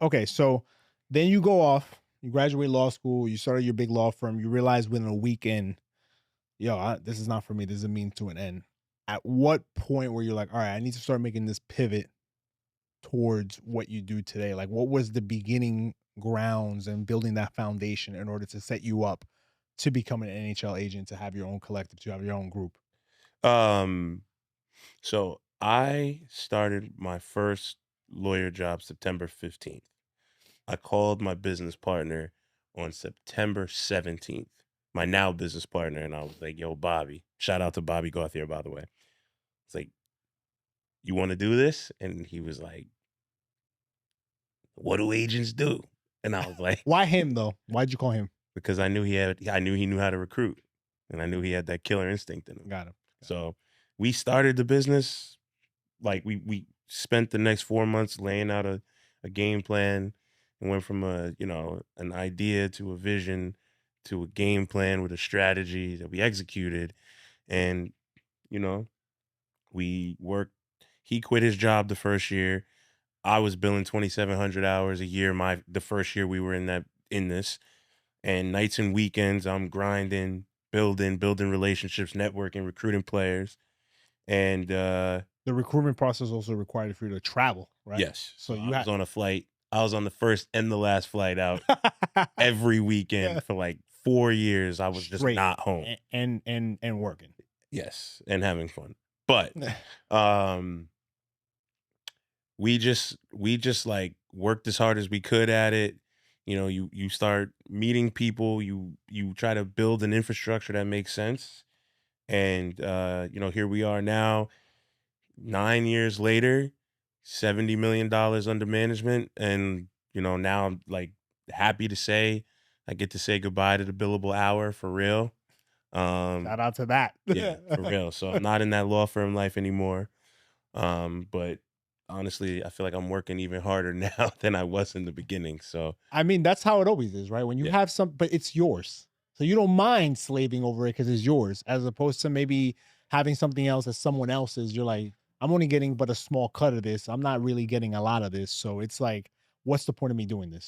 Okay, so then you go off, you graduate law school, you started your big law firm, you realize within a weekend, yo, this is not for me. This is a mean to an end. At what point were you like, all right, I need to start making this pivot towards what you do today? Like, what was the beginning grounds and building that foundation in order to set you up to become an NHL agent, to have your own collective, to have your own group? Um, so I started my first lawyer job September 15th. I called my business partner on September 17th, my now business partner, and I was like, "Yo, Bobby," shout out to Bobby Gauthier, by the way. It's like, "You want to do this?" And he was like, "What do agents do?" And I was like, Why him though? Why'd you call him? because I knew he knew how to recruit, and I knew he had that killer instinct in him. Got him. Got him. So we started the business. Like we spent the next 4 months laying out a game plan and went from an idea to a vision to a game plan with a strategy that we executed. And, you know, we worked. He quit his job the first year. I was billing 2,700 hours a year. The first year we were in this, and nights and weekends I'm grinding, building relationships, networking, recruiting players, and The recruitment process also required for you to travel, right? yes. So So I you was had on a flight. I was on the first and the last flight out every yeah, weekend for like 4 years. I was just straight not home. and working. Yes, and having fun. But um we just like worked as hard as we could at it. You start meeting people, you try to build an infrastructure that makes sense. And here we are now, 9 years later, $70 million under management, and, now I'm, like, happy to say I get to say goodbye to the billable hour for real. Um, Shout out to that. yeah, for real. So I'm not in that law firm life anymore, but honestly, I feel like I'm working even harder now than I was in the beginning, so I mean, that's how it always is, right? When you yeah. have some, but it's yours. So you don't mind slaving over it because it's yours, as opposed to maybe having something else as someone else's. You're like, I'm only getting but a small cut of this. I'm not really getting a lot of this. So it's like, what's the point of me doing this?